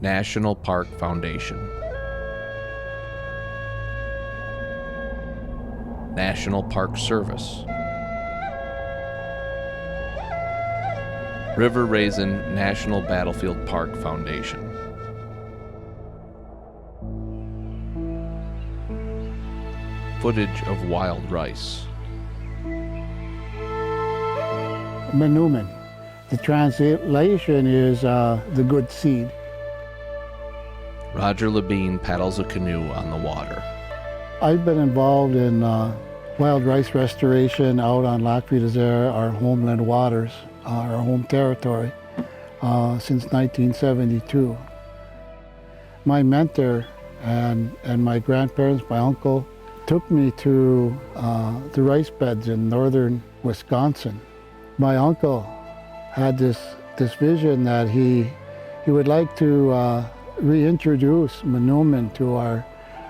National Park Foundation. National Park Service. River Raisin National Battlefield Park Foundation. Footage of wild rice. Manoomin. The translation is the good seed. Roger LaBine paddles a canoe on the water. I've been involved in wild rice restoration out on Lac Vieux Desert, our homeland waters, our home territory, since 1972. My mentor and my grandparents, my uncle, took me to the rice beds in northern Wisconsin. My uncle had this vision that he would like to reintroduce Manoomin to our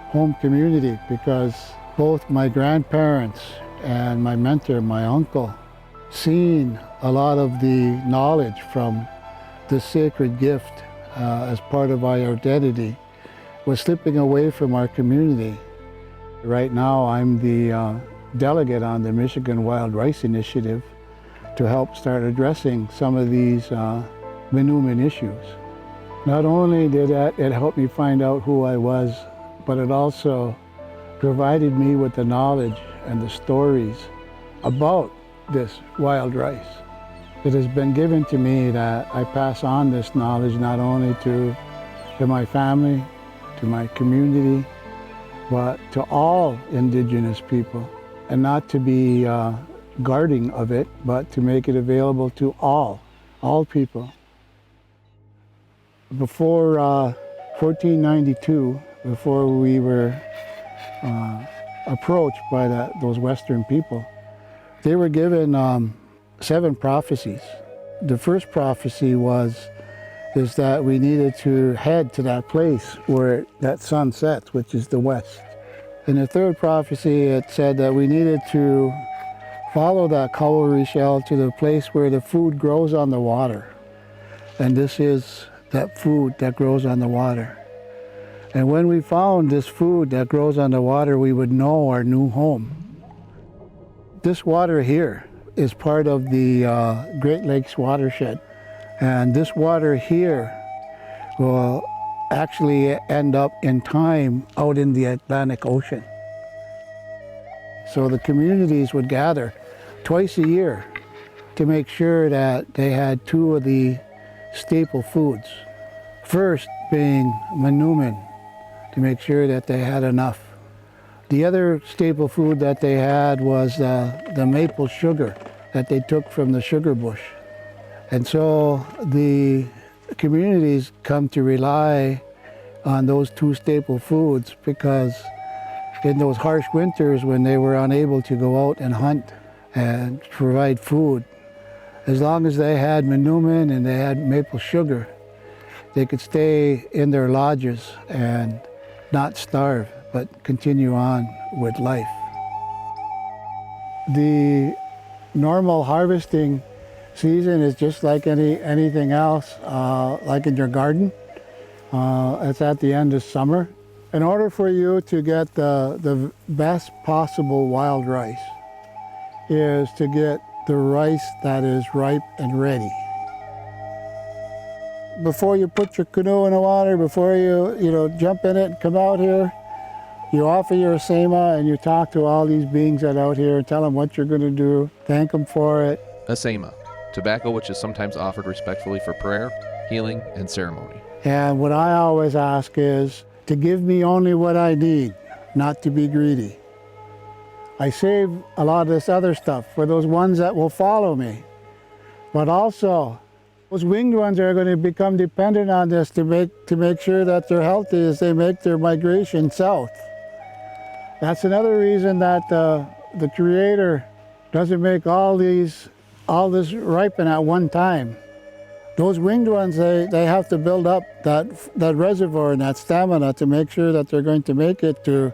home community, because both my grandparents and my mentor, my uncle, seen a lot of the knowledge from this sacred gift as part of our identity was slipping away from our community. Right now I'm the delegate on the Michigan Wild Rice Initiative to help start addressing some of these Manoomin issues. Not only did it help me find out who I was, but it also provided me with the knowledge and the stories about this wild rice. It has been given to me that I pass on this knowledge not only to my family, to my community, but to all Indigenous people, and not to be guarding of it, but to make it available to all people. Before 1492, before we were approached by those Western people, they were given 7 prophecies. The first prophecy is that we needed to head to that place where that sun sets, which is the west. In the third prophecy, it said that we needed to follow that cowrie shell to the place where the food grows on the water. And this is that food that grows on the water. And when we found this food that grows on the water, we would know our new home. This water here is part of the Great Lakes watershed. And this water here will actually end up in time out in the Atlantic Ocean. So the communities would gather twice a year to make sure that they had 2 of the staple foods. First being Manoomin, to make sure that they had enough. The other staple food that they had was the maple sugar that they took from the sugar bush. And so the communities come to rely on those 2 staple foods, because in those harsh winters when they were unable to go out and hunt and provide food, as long as they had Manoomin and they had maple sugar, they could stay in their lodges and not starve, but continue on with life. The normal harvesting season is just like anything else, like in your garden. It's at the end of summer. In order for you to get the best possible wild rice is to get the rice that is ripe and ready. Before you put your canoe in the water, before you jump in it and come out here, you offer your asema and you talk to all these beings that are out here, tell them what you're going to do, thank them for it. Asema, tobacco which is sometimes offered respectfully for prayer, healing, and ceremony. And what I always ask is to give me only what I need, not to be greedy. I save a lot of this other stuff for those ones that will follow me, but also those winged ones are going to become dependent on this to make sure that they're healthy as they make their migration south. That's another reason that the Creator doesn't make all this ripen at one time. Those winged ones, they have to build up that reservoir and that stamina to make sure that they're going to make it to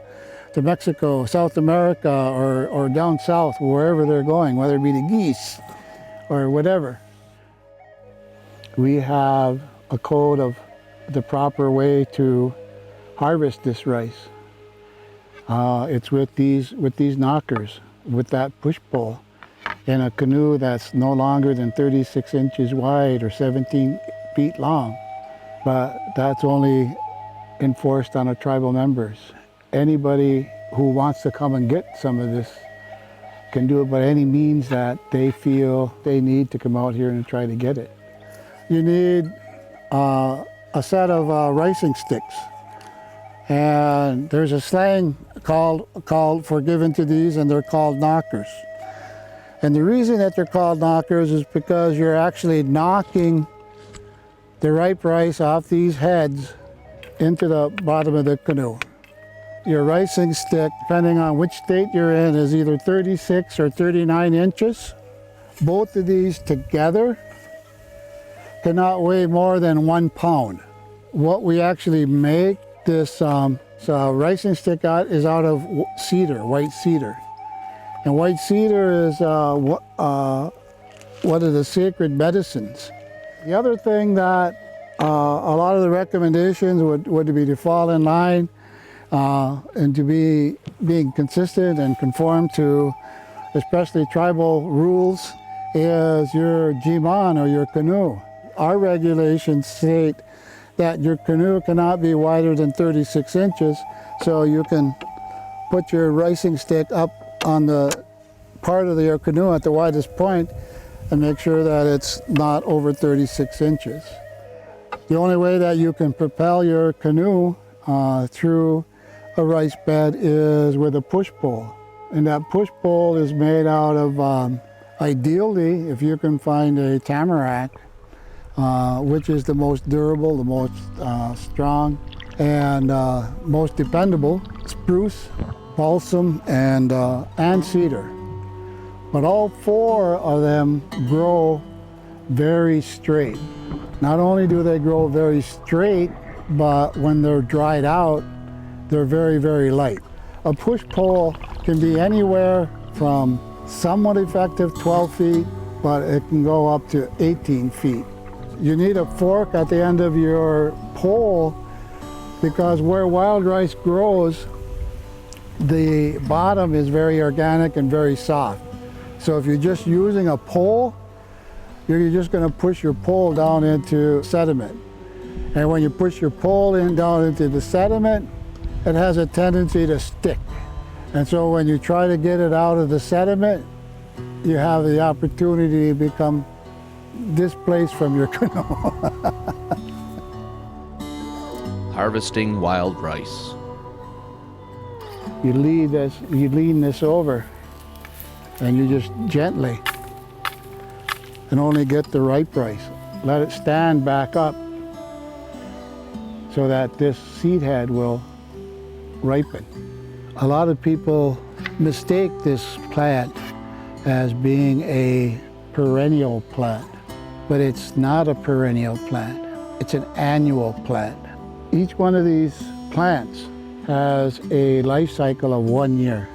Mexico, South America, or down south, wherever they're going, whether it be the geese or whatever. We have a code of the proper way to harvest this rice. It's with these knockers, with that push pole, in a canoe that's no longer than 36 inches wide or 17 feet long. But that's only enforced on our tribal members. Anybody who wants to come and get some of this can do it by any means that they feel they need to come out here and try to get it. You need a set of ricing sticks. And there's a slang called for given to these, and they're called knockers. And the reason that they're called knockers is because you're actually knocking the ripe rice off these heads into the bottom of the canoe. Your ricing stick, depending on which state you're in, is either 36 or 39 inches. Both of these together cannot weigh more than 1 pound. What we actually make this ricing stick out is out of cedar, white cedar. And white cedar is one of the sacred medicines. The other thing that a lot of the recommendations would be to fall in line and to being consistent and conform to especially tribal rules is your jiman or your canoe. Our regulations state that your canoe cannot be wider than 36 inches, so you can put your ricing stick up on the part of your canoe at the widest point and make sure that it's not over 36 inches. The only way that you can propel your canoe through a rice bed is with a push pole. And that push pole is made out of, ideally, if you can find a tamarack, which is the most durable, the most strong, and most dependable, spruce, balsam, and cedar. But all four of them grow very straight. Not only do they grow very straight, but when they're dried out, they're very, very light. A push pole can be anywhere from somewhat effective 12 feet, but it can go up to 18 feet. You need a fork at the end of your pole because where wild rice grows, the bottom is very organic and very soft. So if you're just using a pole, you're just going to push your pole down into sediment. And when you push your pole down into the sediment, it has a tendency to stick. And so when you try to get it out of the sediment, you have the opportunity to become displaced from your canoe. Harvesting wild rice. You lean this over, and you just gently, and only get the ripe rice. Let it stand back up so that this seed head will ripen. A lot of people mistake this plant as being a perennial plant, but it's not a perennial plant. It's an annual plant. Each one of these plants has a life cycle of 1 year.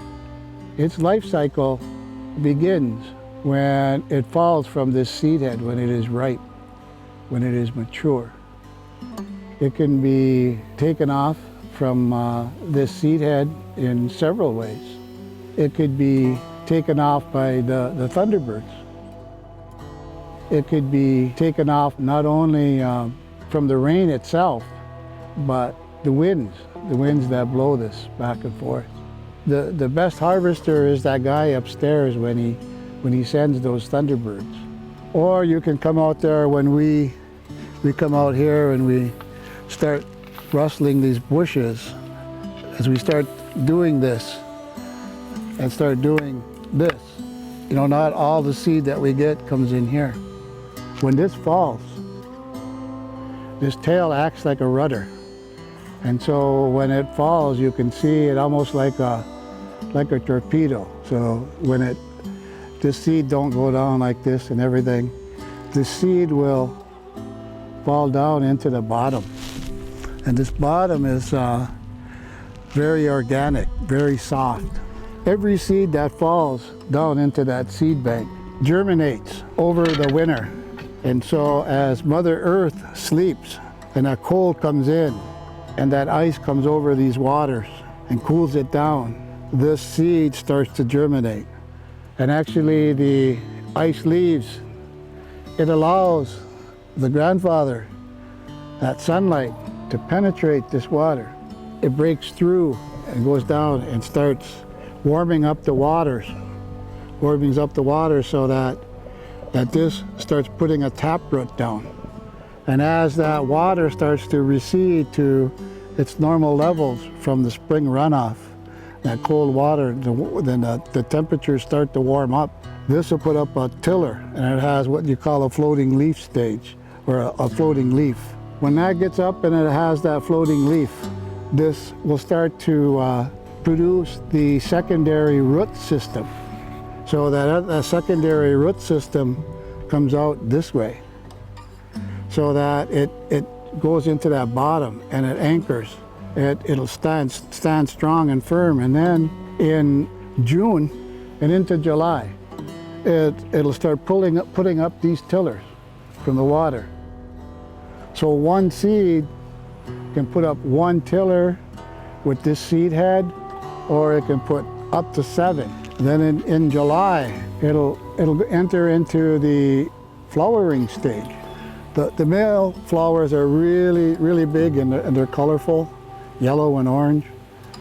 Its life cycle begins when it falls from this seed head, when it is ripe, when it is mature. It can be taken off from this seed head in several ways. It could be taken off by the thunderbirds. It could be taken off not only from the rain itself, but the winds that blow this back and forth. The best harvester is that guy upstairs when he sends those thunderbirds. Or you can come out there when we come out here and we start rustling these bushes. As we start doing this and start doing this, you know, not all the seed that we get comes in here. When this falls, this tail acts like a rudder. And so when it falls, you can see it almost like a torpedo. So when this seed don't go down like this and everything, the seed will fall down into the bottom. And this bottom is very organic, very soft. Every seed that falls down into that seed bank germinates over the winter. And so as Mother Earth sleeps, and that cold comes in, and that ice comes over these waters and cools it down, this seed starts to germinate. And actually the ice leaves, it allows the grandfather, that sunlight, to penetrate this water. It breaks through and goes down and starts warming up the waters, so that this starts putting a taproot down. And as that water starts to recede to its normal levels from the spring runoff, that cold water, then the temperatures start to warm up. This will put up a tiller, and it has what you call a floating leaf stage, or a floating leaf. When that gets up and it has that floating leaf, this will start to produce the secondary root system. So that secondary root system comes out this way, so that it goes into that bottom and it anchors. It'll stand strong and firm, and then in June and into July, it'll start putting up these tillers from the water. So one seed can put up one tiller with this seed head, or it can put up to 7. Then in July, it'll enter into the flowering stage. The male flowers are really, really big, and they're colorful, yellow and orange.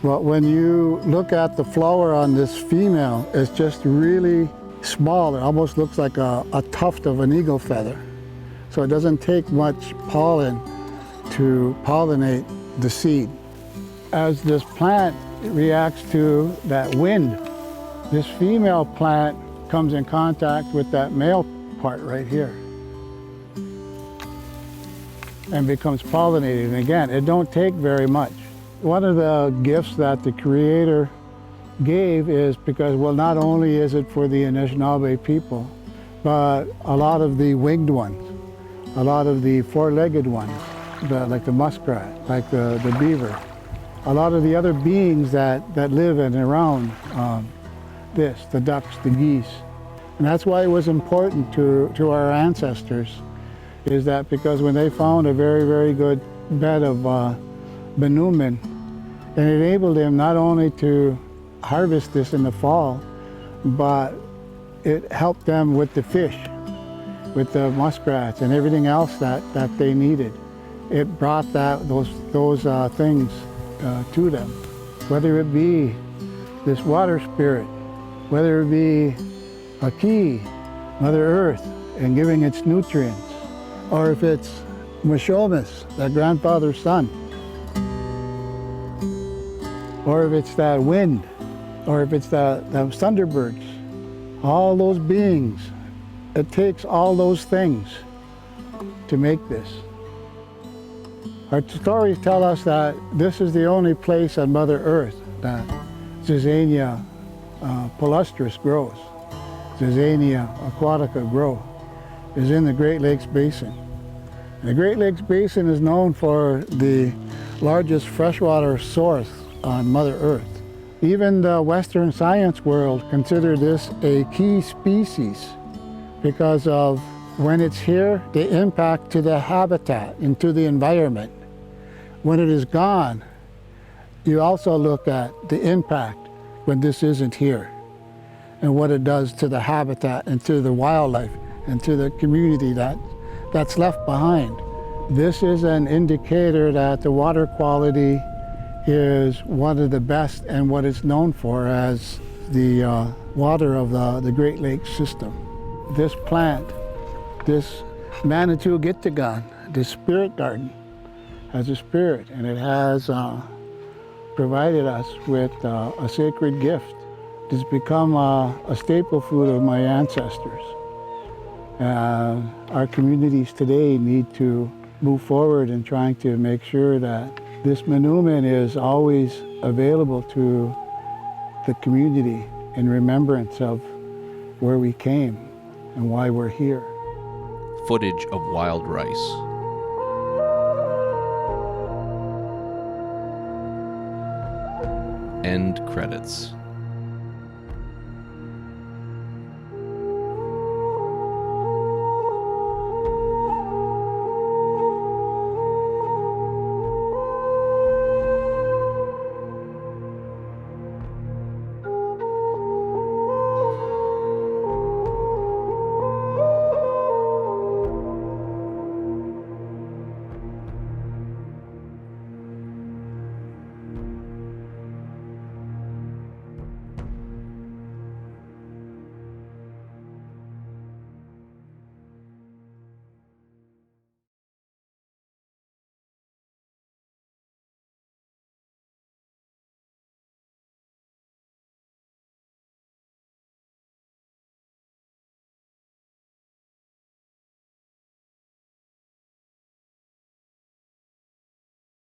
But when you look at the flower on this female, it's just really small. It almost looks like a tuft of an eagle feather. So it doesn't take much pollen to pollinate the seed. As this plant reacts to that wind, this female plant comes in contact with that male part right here and becomes pollinated. And again, it don't take very much. One of the gifts that the Creator gave is because, well, not only is it for the Anishinaabe people, but a lot of the winged ones, a lot of the four-legged ones, like the muskrat, like the beaver, a lot of the other beings that live in and around the ducks, the geese. And that's why it was important to our ancestors, is that because when they found a very, very good bed of Manoomin, it enabled them not only to harvest this in the fall, but it helped them with the fish, with the muskrats and everything else that they needed. It brought those things to them, whether it be this water spirit, whether it be a key, Mother Earth, and giving its nutrients, or if it's Mishomis, that grandfather's son, or if it's that wind, or if it's the thunderbirds, all those beings. It takes all those things to make this. Our stories tell us that this is the only place on Mother Earth that Zizania palustris grows. Zizania aquatica grow, is in the Great Lakes Basin. And the Great Lakes Basin is known for the largest freshwater source on Mother Earth. Even the Western science world consider this a key species because of when it's here, the impact to the habitat and to the environment. When it is gone, you also look at the impact when this isn't here and what it does to the habitat and to the wildlife and to the community that's left behind. This is an indicator that the water quality is one of the best and what it's known for as the water of the Great Lakes system. This plant, this Manoomin, this spirit garden, has a spirit, and it has provided us with a sacred gift. It's become a staple food of my ancestors. Our communities today need to move forward in trying to make sure that this Manoomin is always available to the community in remembrance of where we came and why we're here. Footage of wild rice. End credits.